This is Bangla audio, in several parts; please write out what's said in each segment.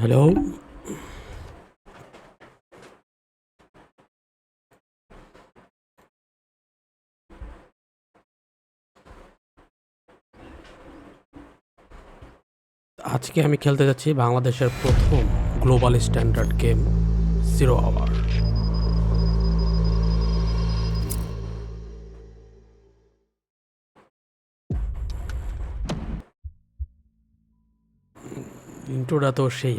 হ্যালো। আজকে আমি খেলতে যাচ্ছি বাংলাদেশের প্রথম global standard game zero hour. ইন্ট্রোটা তো সেই।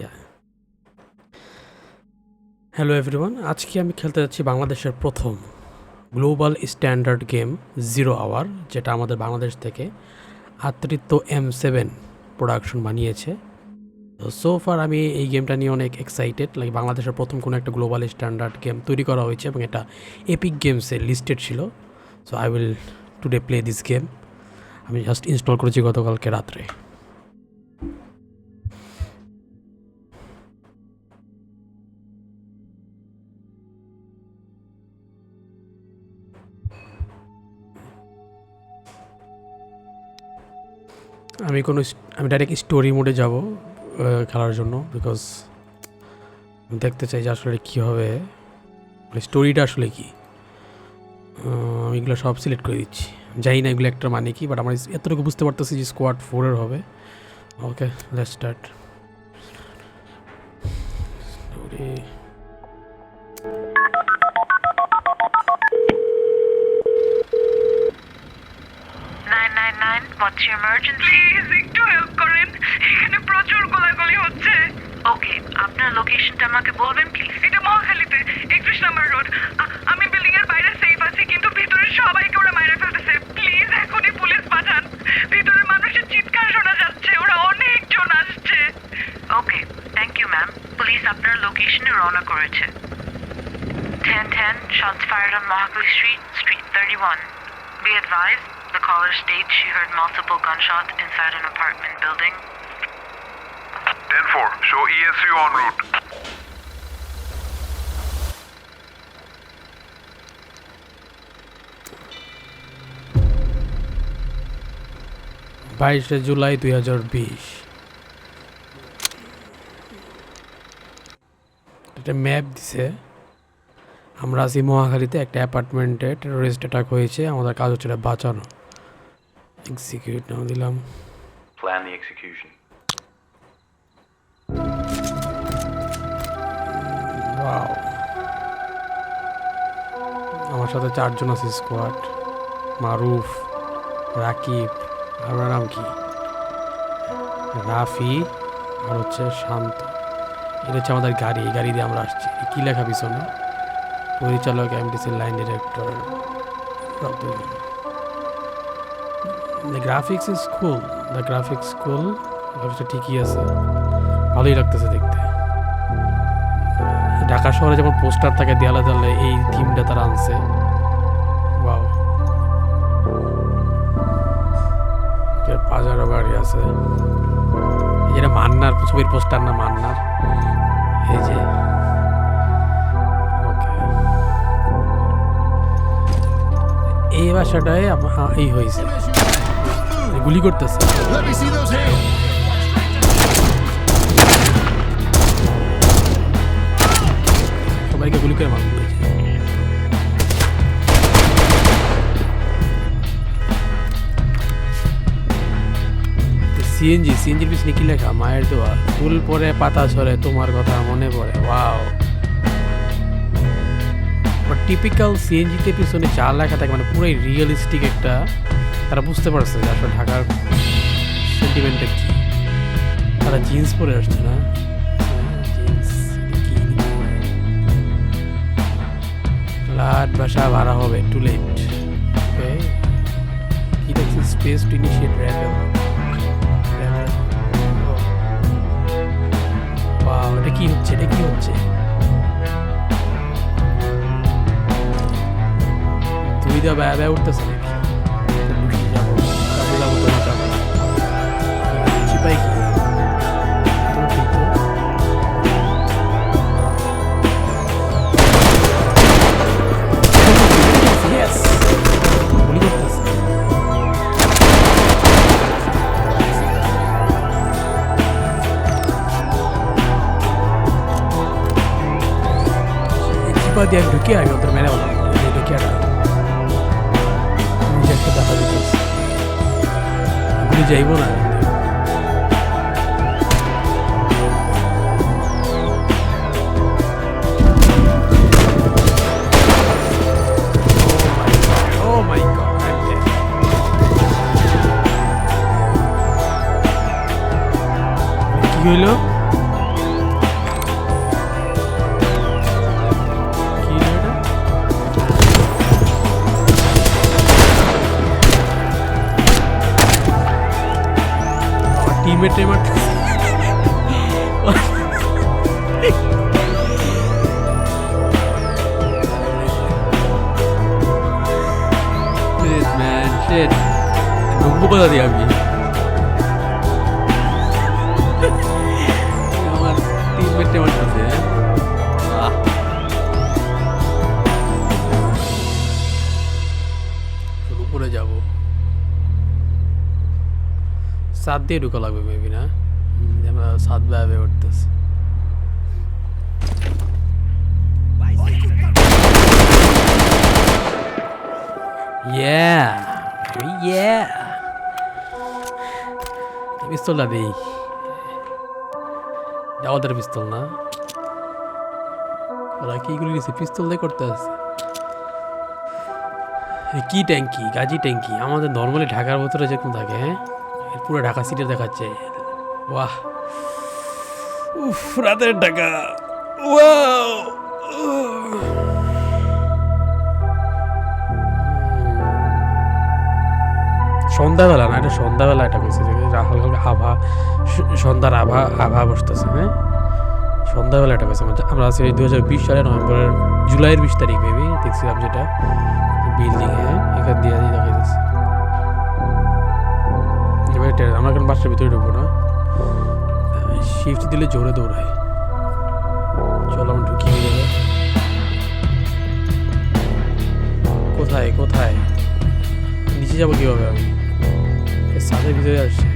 হ্যালো এভরিওয়ান, আজকে আমি খেলতে যাচ্ছি বাংলাদেশের প্রথম global standard game zero hour, যেটা আমাদের বাংলাদেশ থেকে আতৃত্য M7 প্রোডাকশন বানিয়েছে। তো সোফার আমি এই গেমটা নিয়ে অনেক এক্সাইটেড। লাইক বাংলাদেশের প্রথম কোনো একটা গ্লোবাল স্ট্যান্ডার্ড গেম তৈরি করা হয়েছে এবং এটা এপিক গেমসে লিস্টেড ছিল। So I will today play this game. আমি জাস্ট ইনস্টল করেছি গতকালকে রাত্রে। আমি ডাইরেক্ট স্টোরি মোডে যাব খেলার জন্য, বিকজ দেখতে চাই যে আসলে কী হবে, স্টোরিটা আসলে কি। আমি এগুলো সব সিলেক্ট করে দিচ্ছি, জানি না এগুলো একটা মানে কি, বাট আমার এতটুকু বুঝতে পারতেছি যে স্কোয়াড 4 হবে। Okay, let's start. Story What's your emergency? Please একটু হেল্প করেন, এখানে প্রচুর গোলাগুলি হচ্ছে। ওকে, আপনার লোকেশনটা আমাকে বলবেন প্লিজ? এটা মহাখালীতে 31 নম্বর রোড। আমি বিল্ডিং এর বাইরে সেফ আছি, কিন্তু ভিতরে সবাইকে ওরা মাইরে ফেলতেছে। প্লিজ এখনই পুলিশ পাঠান, ভিতরে মানুষের চিৎকার শোনা যাচ্ছে, ওরা অনেকজন আসছে। ওকে, থ্যাংক ইউ ম্যাম। পুলিশ আপনার লোকেশনে রওনা করেছে। 1010 shots fired on Mahakali Street, Street 31. Be advised, the caller states she heard multiple gunshots inside an apartment building. 10-4, show ESU en route. বাইশে জুলাই 2020। একটা ম্যাপ দিছে। আমরা আছি মহাখালীতে একটা অ্যাপার্টমেন্টে, টেরোরিস্ট অ্যাটাক হয়েছে, আমাদের কাজ হচ্ছে এটা বাঁচানো। এক্সিকিউট নাও দিলাম। Plan the execution. ওয়াও, আমার সাথে 4 জন আছে স্কোয়াড। মারুফ, রাকিব, আর ওর নাম কি, রাফি, আর হচ্ছে শান্ত। এটা হচ্ছে আমাদের গাড়ি, এই গাড়ি দিয়ে আমরা আসছি। কি লেখা পিছনে? পরিচালক, MDC, line director. The graphics is cool, the graphics cool. গ্রাফিক্সটা ঠিকই আছে, ভালোই লাগতেছে দেখতে। ঢাকা শহরে যেমন পোস্টার থাকে দেয়ালে দেয়ালে, এই থিমটা তারা আনছে। ওয়াও, বাজারও গাড়ি আছে। এটা মান্নার ছবির পোস্টার না, মান্নার। এই যে এই বাসাটায় এই হয়েছে, গুলি করতেছে। সবাইকে গুলি করে মারতে হয়েছে। সিএনজির পিছনে কি লেখা? মায়ের দোয়া, ফুল পরে পাতা ছড়ে, তোমার কথা মনে পড়ে। ওয়াও, টিপিক্যাল সিএনজিতে পিছনে যা লেখা থাকে, মানে পুরোই রিয়েলিস্টিক একটা। তারা বুঝতে পারছে যে আসলে ঢাকার সেন্টিমেন্টটা কি। তারা জিন্স পরে আসছে না, জিন্স ফ্ল্যাট বাসা ভাড়া হবে, টু লেট। ওকে, কি দেখছি? Space to initiate ravel. Wow, এটা কি হচ্ছে? এটা কি হচ্ছে? তুই দা ব্যয় উঠতেছে নাকি? চিপাই কি টোকা দিয়ে ঢুকে আমি ওদের মেরে বললাম ঢুকে নিজে একটা দেখা দিতেছে গুলি যাইব না Oh my god, I'm dead. কি হইল কি হইল এটা আমার টিমমেটে মারতে Shit, man, shit. ঢুকবো কোথা দিয়ে আমি আমার টিমমেটে মারতেছে উপরে যাবো সাত দিয়ে ঢুকা লাগবে মেবি না আমরা সাত ভাবে উঠতেছি Yeah, yeah. পিস্তলটা দেই আমাদের পিস্তল না ওরা কি গুলি দিচ্ছে পিস্তল দিয়ে করতে আছে কি ট্যাঙ্কি গাজি ট্যাঙ্কি আমাদের নর্মালি ঢাকার ভিতরে যেরকম থাকে হ্যাঁ পুরো ঢাকা সিটি দেখাচ্ছে বাহ উফ রাতের ঢাকা ওয়াও সন্ধ্যাবেলা না এটা সন্ধ্যাবেলা এটা কইছে যে হালকা হালকা আভা সন্ধ্যার আভা বসতেছে হ্যাঁ সন্ধ্যাবেলা এটা কইছে আমরা আছি 2020 সালের জুলাইয়ের 20 তারিখ মেবি দেখছিলাম যেটা বিল্ডিং হ্যাঁ এখান দিয়ে দেখাইতেছে এবার আমরা এখন বাসার ভিতরে ঢুকবো না শিফট দিলে জোরে দৌড়ায় চলো আমরা ঢুকি হয়ে যাবে কোথায় কোথায় নিচে যাবো কিভাবে আমি ছাদের ভিতরে আসছি